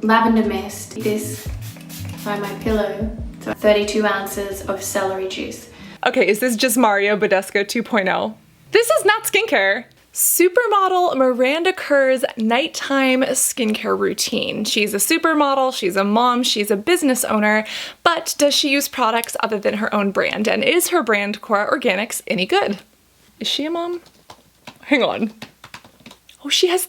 lavender mist, this by my pillow, so 32 ounces of celery juice. Okay, is this just Mario Badescu 2.0? This is not skincare. Supermodel Miranda Kerr's nighttime skincare routine. She's a supermodel, she's a mom, she's a business owner, but does she use products other than her own brand? And is her brand, Kora Organics, any good? Is she a mom? Hang on. Oh, she has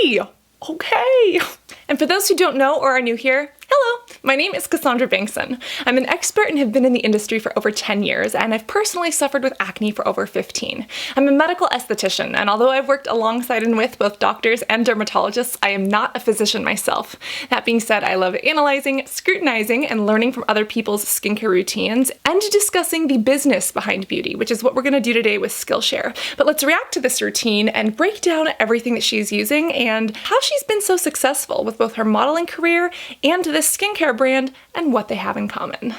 3! Okay. And for those who don't know or are new here, hello, my name is Cassandra Bankson. I'm an expert and have been in the industry for over 10 years, and I've personally suffered with acne for over 15. I'm a medical esthetician, and although I've worked alongside and with both doctors and dermatologists, I am not a physician myself. That being said, I love analyzing, scrutinizing, and learning from other people's skincare routines, and discussing the business behind beauty, which is what we're gonna do today with Skillshare. But let's react to this routine and break down everything that she's using and how she's been so successful with both her modeling career and this skincare brand and what they have in common.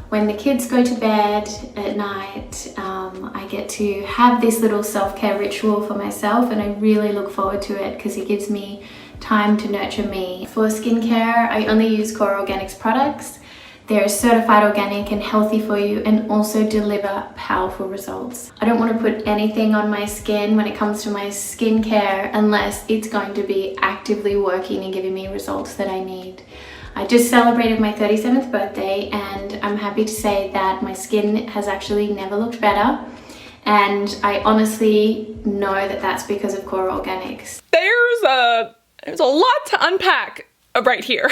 When the kids go to bed at night, I get to have this little self-care ritual for myself, and I really look forward to it because it gives me time to nurture me. For skincare, I only use Kora Organics products. They're certified organic and healthy for you, and also deliver powerful results. I don't want to put anything on my skin when it comes to my skincare unless it's going to be actively working and giving me results that I need. I just celebrated my 37th birthday, and I'm happy to say that my skin has actually never looked better. And I honestly know that that's because of Kora Organics. There's a lot to unpack right here.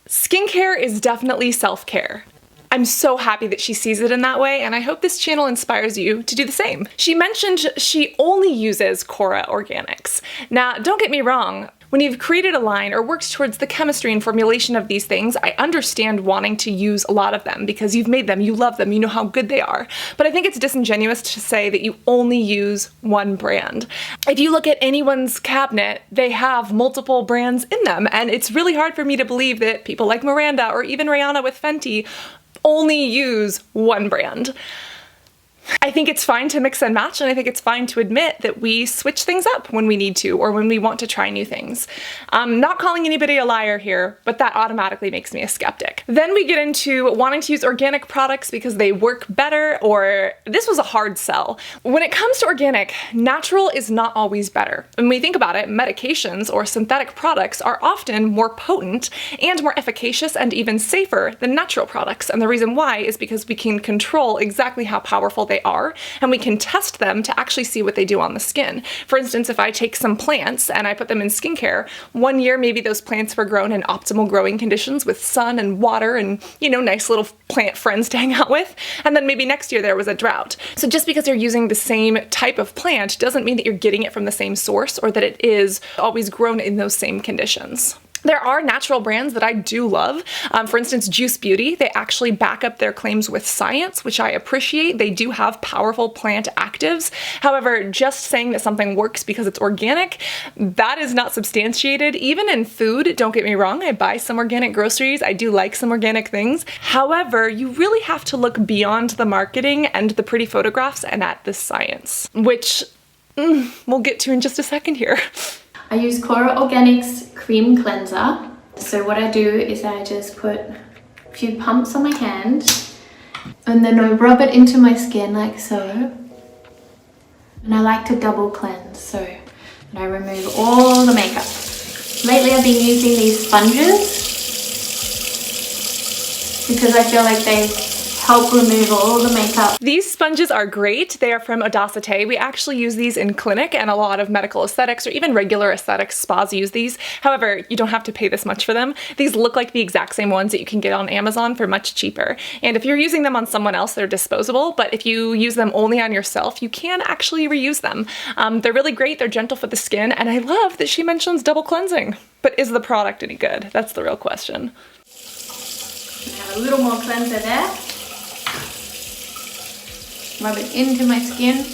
Skincare is definitely self-care. I'm so happy that she sees it in that way, and I hope this channel inspires you to do the same. She mentioned she only uses Kora Organics. Now, don't get me wrong, when you've created a line or worked towards the chemistry and formulation of these things, I understand wanting to use a lot of them because you've made them, you love them, you know how good they are. But I think it's disingenuous to say that you only use one brand. If you look at anyone's cabinet, they have multiple brands in them, and it's really hard for me to believe that people like Miranda or even Rihanna with Fenty only use one brand. I think it's fine to mix and match, and I think it's fine to admit that we switch things up when we need to or when we want to try new things. I'm not calling anybody a liar here, but that automatically makes me a skeptic. Then we get into wanting to use organic products because they work better, or this was a hard sell. When it comes to organic, natural is not always better. When we think about it, medications or synthetic products are often more potent and more efficacious and even safer than natural products. And the reason why is because we can control exactly how powerful they are, and we can test them to actually see what they do on the skin. For instance, if I take some plants and I put them in skincare, one year maybe those plants were grown in optimal growing conditions with sun and water and, you know, nice little plant friends to hang out with, and then maybe next year there was a drought. So just because you're using the same type of plant doesn't mean that you're getting it from the same source or that it is always grown in those same conditions. There are natural brands that I do love. For instance, Juice Beauty, they actually back up their claims with science, which I appreciate. They do have powerful plant actives. However, just saying that something works because it's organic, that is not substantiated. Even in food, don't get me wrong, I buy some organic groceries. I do like some organic things. However, you really have to look beyond the marketing and the pretty photographs and at the science, which we'll get to in just a second here. I use Kora Organics Cream Cleanser. So what I do is I just put a few pumps on my hand, and then I rub it into my skin like so. And I like to double cleanse, so and I remove all the makeup. Lately I've been using these sponges because I feel like they help remove all the makeup. These sponges are great. They are from Audacité. We actually use these in clinic, and a lot of medical aesthetics or even regular aesthetics spas use these. However, you don't have to pay this much for them. These look like the exact same ones that you can get on Amazon for much cheaper. And if you're using them on someone else, they're disposable, but if you use them only on yourself, you can actually reuse them. They're really great. They're gentle for the skin, and I love that she mentions double cleansing. But is the product any good? That's the real question. I have a little more cleanser there. Rub it into my skin.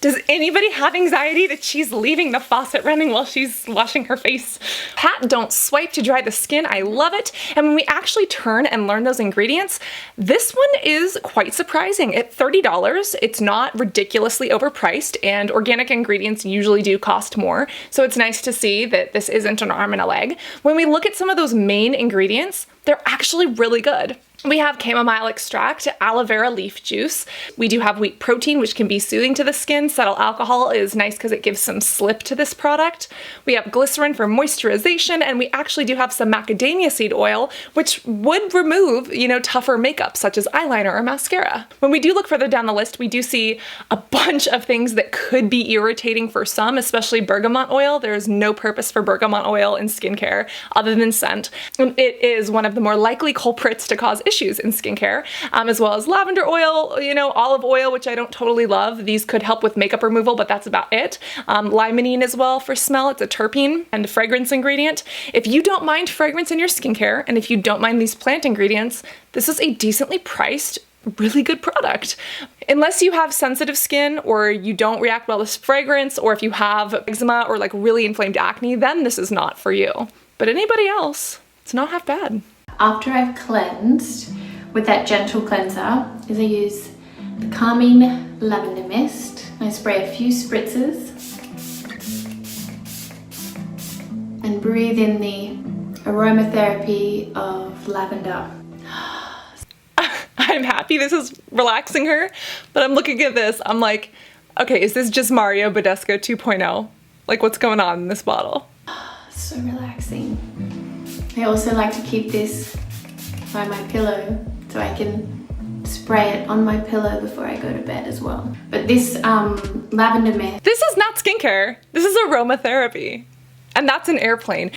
Does anybody have anxiety that she's leaving the faucet running while she's washing her face? Pat, don't swipe to dry the skin. I love it. And when we actually turn and learn those ingredients, this one is quite surprising. At $30, it's not ridiculously overpriced, and organic ingredients usually do cost more. So it's nice to see that this isn't an arm and a leg. When we look at some of those main ingredients, they're actually really good. We have chamomile extract, aloe vera leaf juice. We do have wheat protein, which can be soothing to the skin. Cetyl alcohol is nice because it gives some slip to this product. We have glycerin for moisturization, and we actually do have some macadamia seed oil, which would remove, tougher makeup such as eyeliner or mascara. When we do look further down the list, we do see a bunch of things that could be irritating for some, especially bergamot oil. There is no purpose for bergamot oil in skincare other than scent. And it is one of the more likely culprits to cause issues in skincare, as well as lavender oil, olive oil, which I don't totally love. These could help with makeup removal, but that's about it. Limonene as well for smell. It's a terpene and a fragrance ingredient. If you don't mind fragrance in your skincare, and if you don't mind these plant ingredients, this is a decently priced, really good product. Unless you have sensitive skin or you don't react well to fragrance, or if you have eczema or like really inflamed acne, then this is not for you. But anybody else, it's not half bad. After I've cleansed with that gentle cleanser, is I use the calming lavender mist. I spray a few spritzes and breathe in the aromatherapy of lavender. I'm happy this is relaxing her, but I'm looking at this, I'm like, okay, is this just Mario Badescu 2.0? Like, what's going on in this bottle? So relaxing. I also like to keep this by my pillow so I can spray it on my pillow before I go to bed as well. But this lavender mist. This is not skincare. This is aromatherapy. And that's an airplane.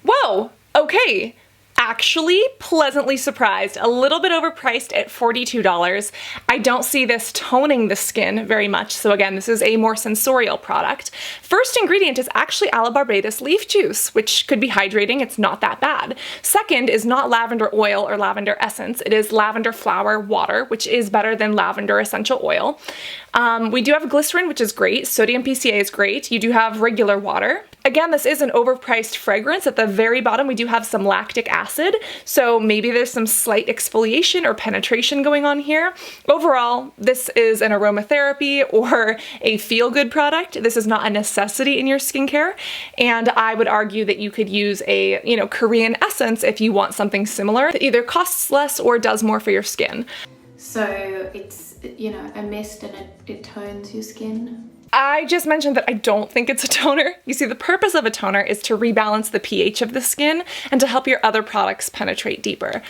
Whoa, okay. Actually pleasantly surprised. A little bit overpriced at $42. I don't see this toning the skin very much, so again, this is a more sensorial product. First ingredient is actually aloe leaf juice, which could be hydrating. It's not that bad. Second is not lavender oil or lavender essence. It is lavender flower water, which is better than lavender essential oil. We do have glycerin, which is great. Sodium PCA is great. You do have regular water. Again, this is an overpriced fragrance. At the very bottom, we do have some lactic acid, so maybe there's some slight exfoliation or penetration going on here. Overall, this is an aromatherapy or a feel-good product. This is not a necessity in your skincare, and I would argue that you could use a, Korean essence if you want something similar that either costs less or does more for your skin. So it's, a mist and it tones your skin. I just mentioned that I don't think it's a toner. You see, the purpose of a toner is to rebalance the pH of the skin and to help your other products penetrate deeper.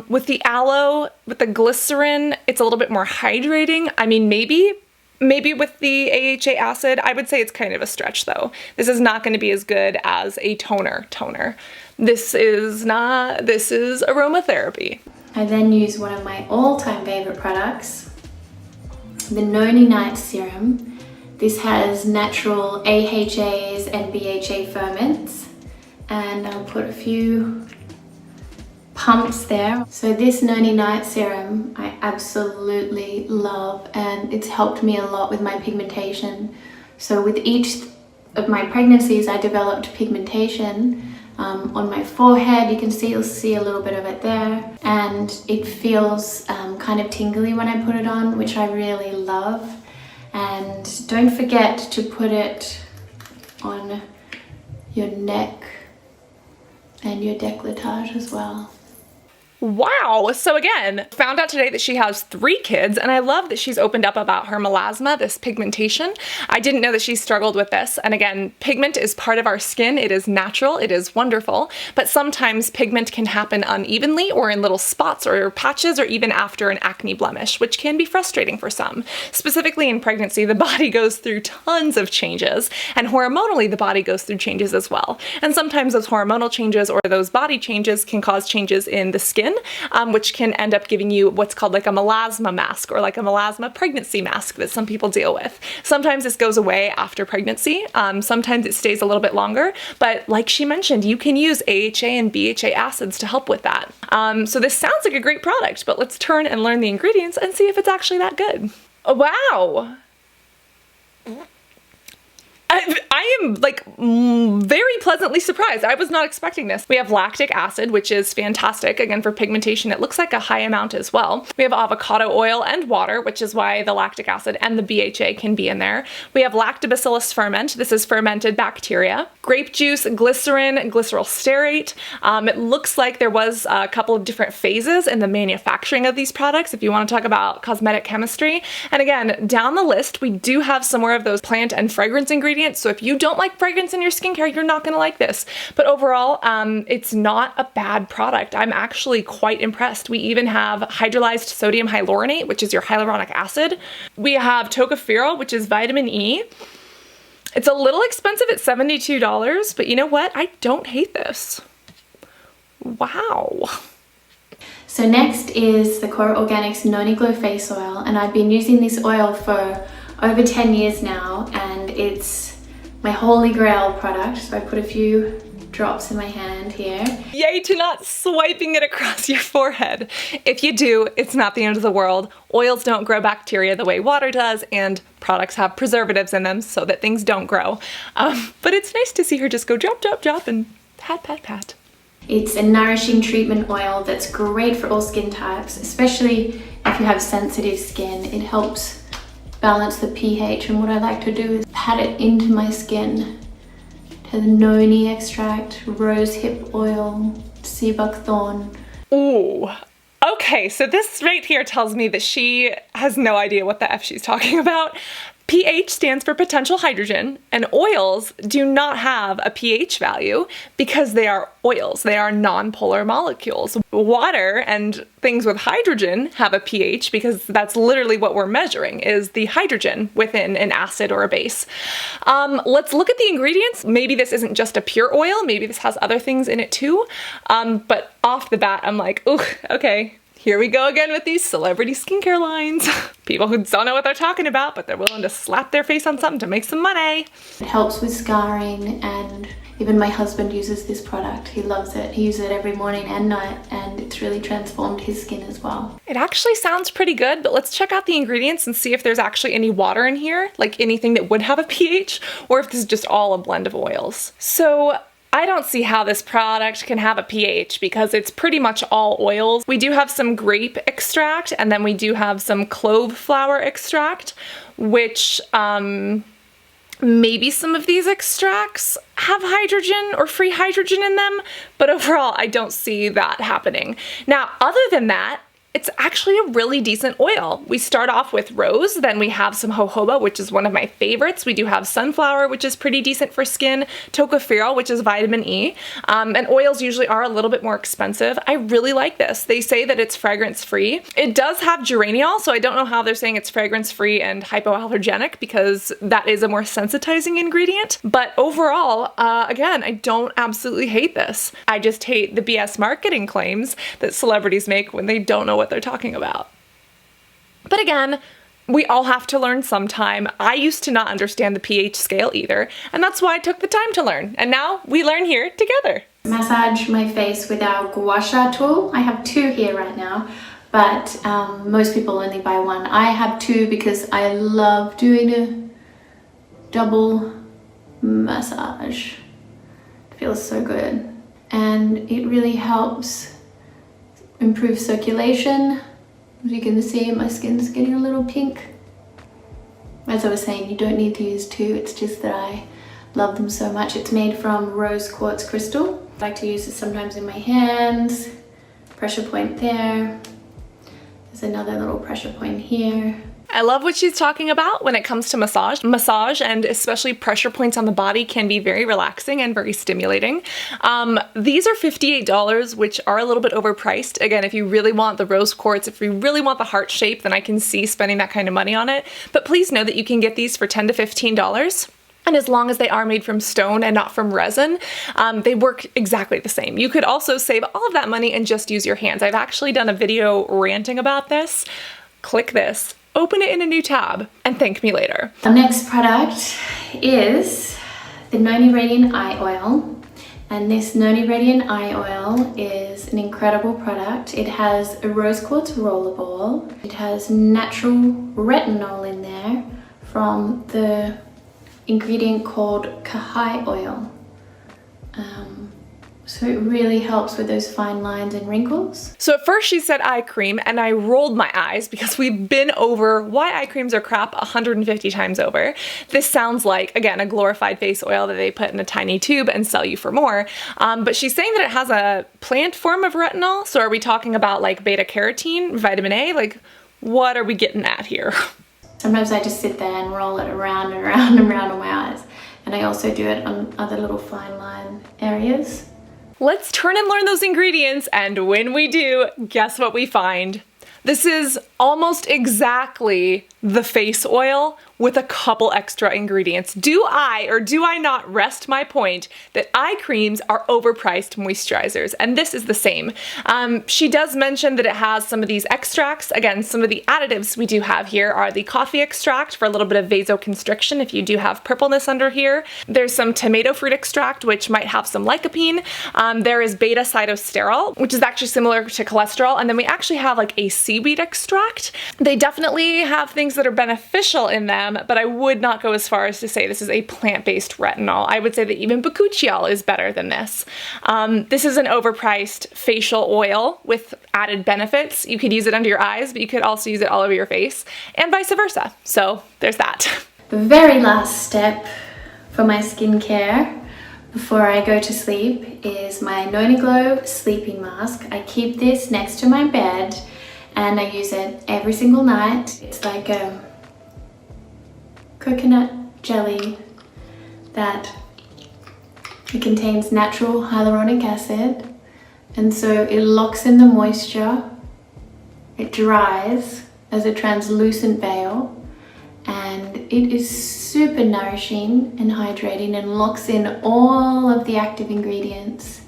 With the aloe, with the glycerin, it's a little bit more hydrating. I mean, maybe with the AHA acid, I would say it's kind of a stretch though. This is not going to be as good as a toner. This is aromatherapy. I then use one of my all-time favorite products, the Noni Night Serum. This has natural AHAs and BHA ferments, and I'll put a few pumps there. So this Noni Night Serum I absolutely love, and it's helped me a lot with my pigmentation. So with each of my pregnancies I developed pigmentation on my forehead. You'll see a little bit of it there, and it feels kind of tingly when I put it on, which I really love. And don't forget to put it on your neck and your décolletage as well. Wow. So again, found out today that she has 3 kids, and I love that she's opened up about her melasma, this pigmentation. I didn't know that she struggled with this. And again, pigment is part of our skin. It is natural. It is wonderful. But sometimes pigment can happen unevenly or in little spots or patches or even after an acne blemish, which can be frustrating for some. Specifically in pregnancy, the body goes through tons of changes, and hormonally the body goes through changes as well. And sometimes those hormonal changes or those body changes can cause changes in the skin skin, which can end up giving you what's called like a melasma mask or like a melasma pregnancy mask that some people deal with. Sometimes this goes away after pregnancy. Sometimes it stays a little bit longer, but like she mentioned, you can use AHA and BHA acids to help with that. So this sounds like a great product, but let's turn and learn the ingredients and see if it's actually that good. Oh, wow. I am like very pleasantly surprised. I was not expecting this. We have lactic acid, which is fantastic. Again, for pigmentation, it looks like a high amount as well. We have avocado oil and water, which is why the lactic acid and the BHA can be in there. We have lactobacillus ferment. This is fermented bacteria. Grape juice, glycerin, glycerol stearate. It looks like there was a couple of different phases in the manufacturing of these products, if you want to talk about cosmetic chemistry. And again, down the list, we do have some more of those plant and fragrance ingredients. So if you don't like fragrance in your skincare, you're not going to like this. But overall, it's not a bad product. I'm actually quite impressed. We even have hydrolyzed sodium hyaluronate, which is your hyaluronic acid. We have tocopherol, which is vitamin E. It's a little expensive at $72, but you know what? I don't hate this. Wow. So next is the Kora Organics Noni Glow Face Oil, and I've been using this oil for over 10 years now, and it's my holy grail product. So I put a few drops in my hand here. Yay to not swiping it across your forehead. If you do, it's not the end of the world. Oils don't grow bacteria the way water does, and products have preservatives in them so that things don't grow. But it's nice to see her just go drop, drop, drop, and pat, pat, pat. It's a nourishing treatment oil that's great for all skin types, especially if you have sensitive skin. It helps balance the pH, and what I like to do is pat it into my skin. It has noni extract, rose hip oil, sea buckthorn. Ooh. Okay, so this right here tells me that she has no idea what the F she's talking about. pH stands for potential hydrogen, and oils do not have a pH value because they are oils. They are non-polar molecules. Water and things with hydrogen have a pH because that's literally what we're measuring, is the hydrogen within an acid or a base. Let's look at the ingredients. Maybe this isn't just a pure oil. Maybe this has other things in it too. But off the bat, I'm like, ooh, okay. Here we go again with these celebrity skincare lines. People who don't know what they're talking about, but they're willing to slap their face on something to make some money. It helps with scarring, and even my husband uses this product. He loves it. He uses it every morning and night, and it's really transformed his skin as well. It actually sounds pretty good, but let's check out the ingredients and see if there's actually any water in here, like anything that would have a pH, or if this is just all a blend of oils. So I don't see how this product can have a pH because it's pretty much all oils. We do have some grape extract, and then we do have some clove flower extract, which maybe some of these extracts have hydrogen or free hydrogen in them, but overall I don't see that happening. Now, other than that, it's actually a really decent oil. We start off with rose, then we have some jojoba, which is one of my favorites. We do have sunflower, which is pretty decent for skin, tocopherol, which is vitamin E, and oils usually are a little bit more expensive. I really like this. They say that it's fragrance-free. It does have geraniol, so I don't know how they're saying it's fragrance-free and hypoallergenic because that is a more sensitizing ingredient. But overall, again, I don't absolutely hate this. I just hate the BS marketing claims that celebrities make when they don't know what they're talking about. But again, we all have to learn sometime. I used to not understand the pH scale either, and that's why I took the time to learn. And now we learn here together. Massage my face with our gua sha tool. I have two here right now, but most people only buy one. I have two because I love doing a double massage. It feels so good, and it really helps improve circulation. As you can see, my skin's getting a little pink. As I was saying, you don't need to use two, it's just that I love them so much. It's made from rose quartz crystal. I like to use it sometimes in my hands. Pressure point there. There's another little pressure point here. I love what she's talking about when it comes to massage. Massage, and especially pressure points on the body, can be very relaxing and very stimulating. These are $58, which are a little bit overpriced. Again, if you really want the rose quartz, if you really want the heart shape, then I can see spending that kind of money on it. But please know that you can get these for $10 to $15. And as long as they are made from stone and not from resin, they work exactly the same. You could also save all of that money and just use your hands. I've actually done a video ranting about this. Click this, open it in a new tab, and thank me later. Our next product is the Noni Radiant Eye Oil. And this Noni Radiant Eye Oil is an incredible product. It has a rose quartz rollerball. It has natural retinol in there from the ingredient called Kahai oil. So it really helps with those fine lines and wrinkles. So at first she said eye cream and I rolled my eyes because we've been over why eye creams are crap 150 times over. This sounds like, again, a glorified face oil that they put in a tiny tube and sell you for more. But she's saying that it has a plant form of retinol. So are we talking about like beta carotene, vitamin A? Like, what are we getting at here? Sometimes I just sit there and roll it around and around and around on my eyes. And I also do it on other little fine line areas. Let's turn and learn those ingredients, and when we do, guess what we find? This is almost exactly the face oil with a couple extra ingredients. Do I or do I not rest my point that eye creams are overpriced moisturizers? And this is the same. She does mention that it has some of these extracts. Again, some of the additives we do have here are the coffee extract for a little bit of vasoconstriction if you do have purpleness under here. There's some tomato fruit extract, which might have some lycopene. There is beta cytosterol, which is actually similar to cholesterol. And then we actually have like a seaweed extract. They definitely have things that are beneficial in them, but I would not go as far as to say this is a plant-based retinol. I would say that even bakuchiol is better than this. This is an overpriced facial oil with added benefits. You could use it under your eyes, but you could also use it all over your face, and vice versa. So there's that. The very last step for my skincare before I go to sleep is my Noni Glow Sleeping Mask. I keep this next to my bed and I use it every single night. It's like a coconut jelly that it contains natural hyaluronic acid, and so it locks in the moisture, it dries as a translucent veil, and it is super nourishing and hydrating and locks in all of the active ingredients.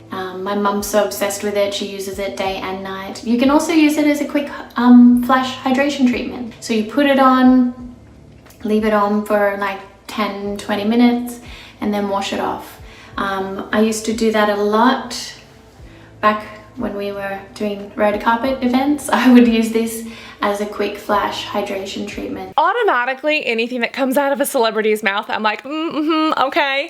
My mum's so obsessed with it, she uses it day and night. You can also use it as a quick flash hydration treatment. So you put it on, leave it on for like 10-20 minutes and then wash it off. I used to do that a lot back when we were doing red carpet events. I would use this as a quick flash hydration treatment. Automatically, anything that comes out of a celebrity's mouth, I'm like, okay.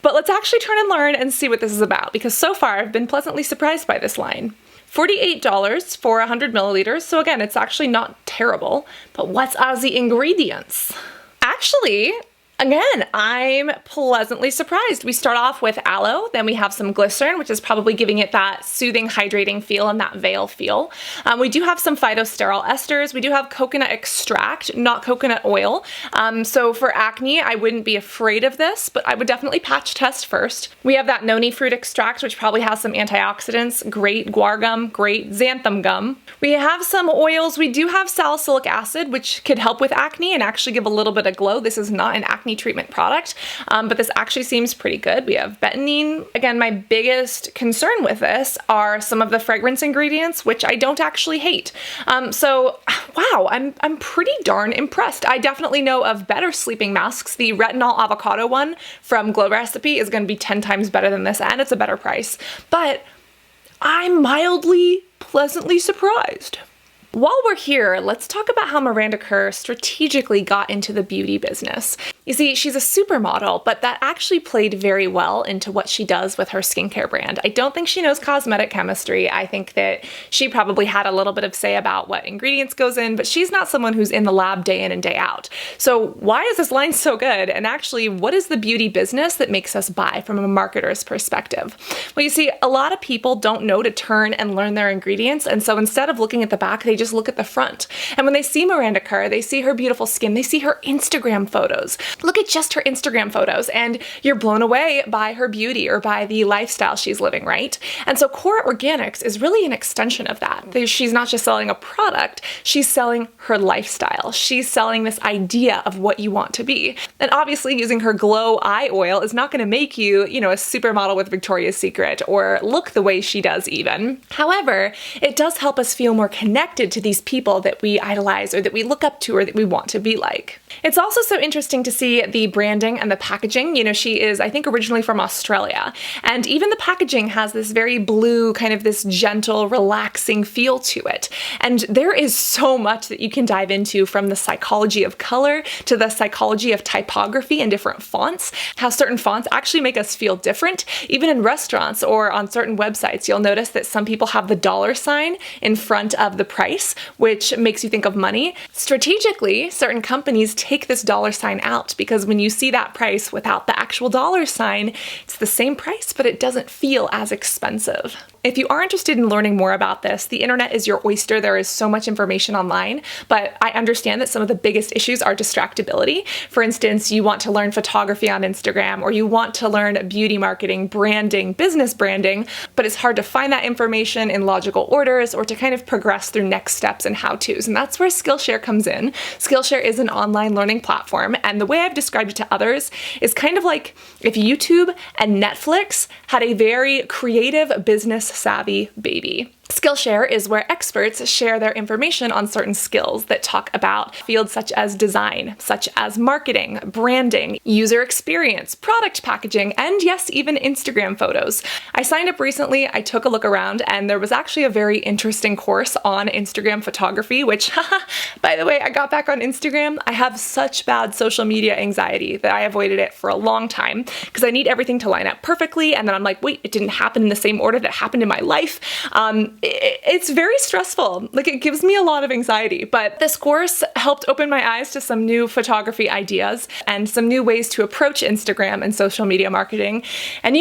But let's actually turn and learn and see what this is about, because so far I've been pleasantly surprised by this line. $48 for 100 milliliters, so again, it's actually not terrible, but what's the ingredients? Actually, again, I'm pleasantly surprised. We start off with aloe, then we have some glycerin, which is probably giving it that soothing, hydrating feel and that veil feel. We do have some phytosterol esters. We do have coconut extract, not coconut oil. So for acne, I wouldn't be afraid of this, but I would definitely patch test first. We have that noni fruit extract, which probably has some antioxidants, great guar gum, great xanthan gum. We have some oils. We do have salicylic acid, which could help with acne and actually give a little bit of glow. This is not an acne treatment product, but this actually seems pretty good. We have betaine. Again, my biggest concern with this are some of the fragrance ingredients, which I don't actually hate. So wow, I'm pretty darn impressed. I definitely know of better sleeping masks. The Retinol Avocado one from Glow Recipe is going to be 10 times better than this, and it's a better price, but I'm mildly, pleasantly surprised. While we're here, let's talk about how Miranda Kerr strategically got into the beauty business. You see, she's a supermodel, but that actually played very well into what she does with her skincare brand. I don't think she knows cosmetic chemistry. I think that she probably had a little bit of say about what ingredients goes in, but she's not someone who's in the lab day in and day out. So why is this line so good? And actually, what is the beauty business that makes us buy from a marketer's perspective? Well, you see, a lot of people don't know to turn and learn their ingredients, and so instead of looking at the back, they just just look at the front. And when they see Miranda Kerr, they see her beautiful skin, they see her Instagram photos. Look at just her Instagram photos and you're blown away by her beauty or by the lifestyle she's living, right? And so Kora Organics is really an extension of that. She's not just selling a product, she's selling her lifestyle. She's selling this idea of what you want to be. And obviously using her glow eye oil is not going to make you, a supermodel with Victoria's Secret or look the way she does even. However, it does help us feel more connected to these people that we idolize or that we look up to or that we want to be like. It's also so interesting to see the branding and the packaging. She is, I think, originally from Australia. And even the packaging has this very blue, kind of this gentle, relaxing feel to it. And there is so much that you can dive into, from the psychology of color to the psychology of typography and different fonts, how certain fonts actually make us feel different. Even in restaurants or on certain websites, you'll notice that some people have the dollar sign in front of the price, which makes you think of money. Strategically, certain companies take this dollar sign out because when you see that price without the actual dollar sign, it's the same price, but it doesn't feel as expensive. If you are interested in learning more about this, the internet is your oyster. There is so much information online, but I understand that some of the biggest issues are distractibility. For instance, you want to learn photography on Instagram, or you want to learn beauty marketing, branding, business branding, but it's hard to find that information in logical orders or to kind of progress through next steps and how-tos. And that's where Skillshare comes in. Skillshare is an online learning platform, and the way I've described it to others is kind of like if YouTube and Netflix had a very creative, business-savvy baby. Skillshare is where experts share their information on certain skills that talk about fields such as design, such as marketing, branding, user experience, product packaging, and yes, even Instagram photos. I signed up recently, I took a look around, and there was actually a very interesting course on Instagram photography, which, by the way, I got back on Instagram. I have such bad social media anxiety that I avoided it for a long time because I need everything to line up perfectly, and then I'm like, wait, it didn't happen in the same order that happened in my life. It's very stressful. Like, it gives me a lot of anxiety, but this course helped open my eyes to some new photography ideas and some new ways to approach Instagram and social media marketing. And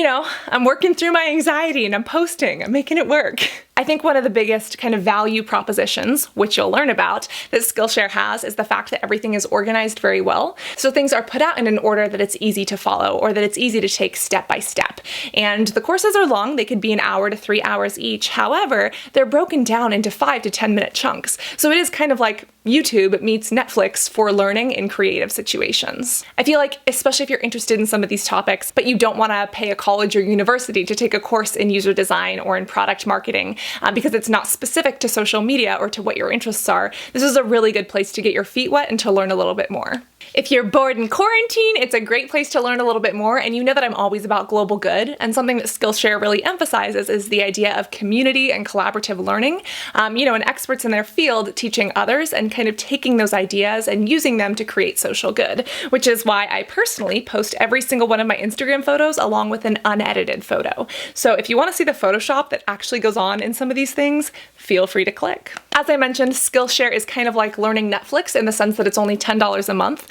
I'm working through my anxiety and I'm posting, I'm making it work. I think one of the biggest kind of value propositions, which you'll learn about, that Skillshare has is the fact that everything is organized very well. So things are put out in an order that it's easy to follow or that it's easy to take step by step. And the courses are long. They could be an hour to 3 hours each. However, they're broken down into 5 to 10 minute chunks. So it is kind of like YouTube meets Netflix for learning in creative situations. I feel like, especially if you're interested in some of these topics, but you don't want to pay a college or university to take a course in user design or in product marketing, because it's not specific to social media or to what your interests are, this is a really good place to get your feet wet and to learn a little bit more. If you're bored in quarantine, it's a great place to learn a little bit more, and you know that I'm always about global good, and something that Skillshare really emphasizes is the idea of community and collaborative learning, and experts in their field teaching others and kind of taking those ideas and using them to create social good, which is why I personally post every single one of my Instagram photos along with an unedited photo. So if you want to see the Photoshop that actually goes on in some of these things, feel free to click. As I mentioned, Skillshare is kind of like learning Netflix in the sense that it's only $10 a month.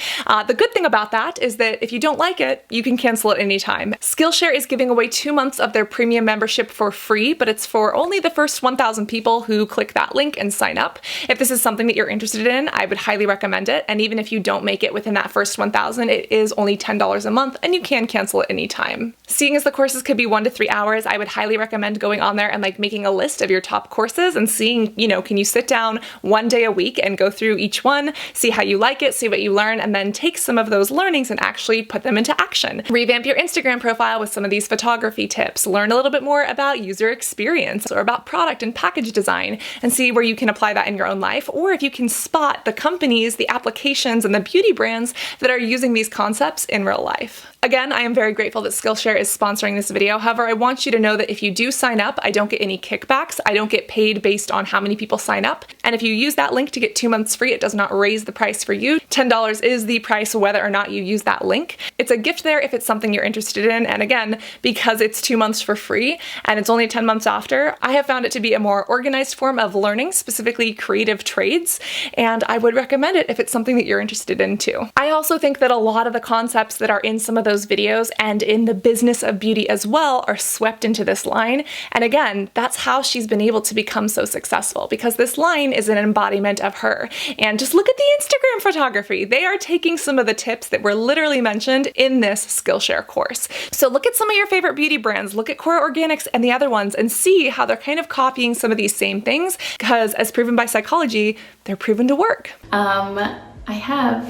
The good thing about that is that if you don't like it, you can cancel it anytime. Skillshare is giving away 2 months of their premium membership for free, but it's for only the first 1,000 people who click that link and sign up. If this is something that you're interested in, I would highly recommend it. And even if you don't make it within that first 1,000, it is only $10 a month and you can cancel it anytime. Seeing as the courses could be 1 to 3 hours, I would highly recommend going on there and making a list of your top courses and seeing, can you sit down 1 day a week and go through each one, see how you like it, see what you learn, and then take some of those learnings and actually put them into action. Revamp your Instagram profile with some of these photography tips, learn a little bit more about user experience or about product and package design, and see where you can apply that in your own life, or if you can spot the companies, the applications, and the beauty brands that are using these concepts in real life. Again, I am very grateful that Skillshare is sponsoring this video. However, I want you to know that if you do sign up, I don't get any kickbacks. I don't get paid based on how many people sign up. And if you use that link to get 2 months free, it does not raise the price for you. $10 is is the price whether or not you use that link. It's a gift there if it's something you're interested in, and again, because it's 2 months for free and it's only 10 months after, I have found it to be a more organized form of learning, specifically creative trades, and I would recommend it if it's something that you're interested in too. I also think that a lot of the concepts that are in some of those videos and in the business of beauty as well are swept into this line, and again, that's how she's been able to become so successful, because this line is an embodiment of her. And just look at the Instagram photography. They are taking some of the tips that were literally mentioned in this Skillshare course. So look at some of your favorite beauty brands, look at Kora Organics and the other ones, and see how they're kind of copying some of these same things, because as proven by psychology, they're proven to work. I have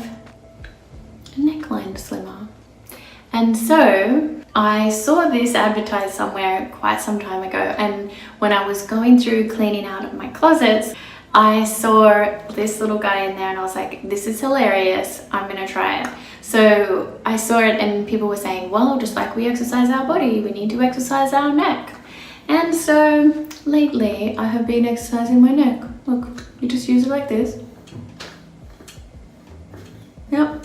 a neckline slimmer. And so I saw this advertised somewhere quite some time ago, and when I was going through cleaning out of my closets, I saw this little guy in there and I was like, this is hilarious, I'm gonna try it. So I saw it and people were saying, well, just like we exercise our body, we need to exercise our neck. And so lately I have been exercising my neck. Look, you just use it like this. Yep.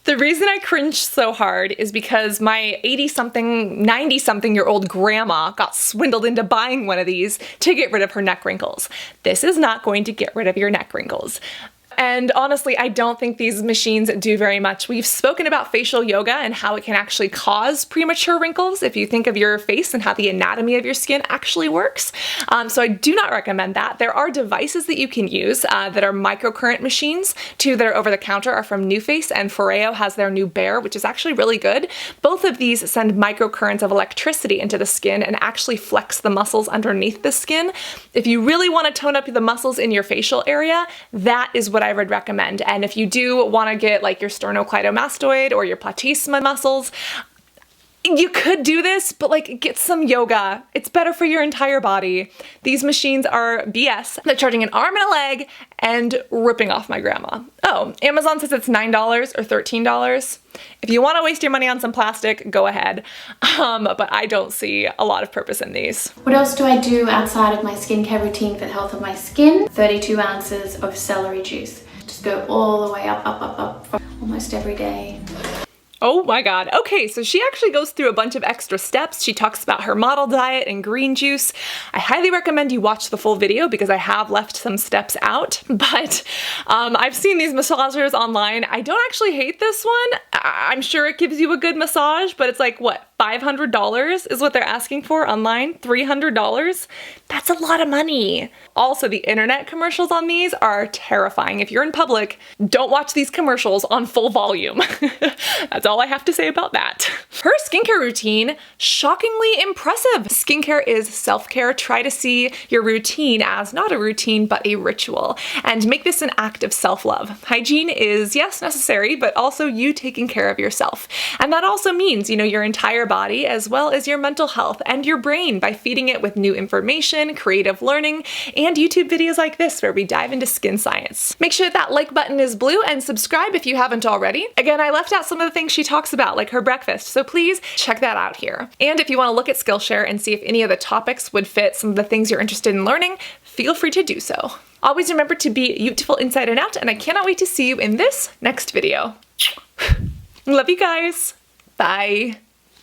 The reason I cringed so hard is because my 80-something, 90-something-year-old grandma got swindled into buying one of these to get rid of her neck wrinkles. This is not going to get rid of your neck wrinkles. And honestly, I don't think these machines do very much. We've spoken about facial yoga and how it can actually cause premature wrinkles if you think of your face and how the anatomy of your skin actually works. So I do not recommend that. There are devices that you can use that are microcurrent machines. Two that are over the counter are from NuFace, and Foreo has their new Bear, which is actually really good. Both of these send microcurrents of electricity into the skin and actually flex the muscles underneath the skin. If you really want to tone up the muscles in your facial area, that is what I would recommend. And if you do want to get like your sternocleidomastoid or your platysma muscles, you could do this, but like get some yoga. It's better for your entire body. These machines are BS. They're charging an arm and a leg and ripping off my grandma. Oh, Amazon says it's $9 or $13. If you want to waste your money on some plastic, go ahead. But I don't see a lot of purpose in these. What else do I do outside of my skincare routine for the health of my skin? 32 ounces of celery juice. Just go all the way up, up, up, up, for almost every day. Oh my god. Okay, so she actually goes through a bunch of extra steps. She talks about her model diet and green juice. I highly recommend you watch the full video because I have left some steps out, but I've seen these massagers online. I don't actually hate this one. I'm sure it gives you a good massage, but it's like, what, $500 is what they're asking for online? $300? That's a lot of money. Also, the internet commercials on these are terrifying. If you're in public, don't watch these commercials on full volume. That's all I have to say about that. Her skincare routine, shockingly impressive. Skincare is self-care. Try to see your routine as not a routine, but a ritual, and make this an act of self-love. Hygiene is, yes, necessary, but also you taking care of yourself. And that also means, you know, your entire body as well as your mental health and your brain by feeding it with new information, creative learning, and YouTube videos like this where we dive into skin science. Make sure that like button is blue and subscribe if you haven't already. Again, I left out some of the things she talks about, like her breakfast, so please check that out here. And if you want to look at Skillshare and see if any of the topics would fit some of the things you're interested in learning, feel free to do so. Always remember to be beautiful inside and out, and I cannot wait to see you in this next video. Love you guys. Bye.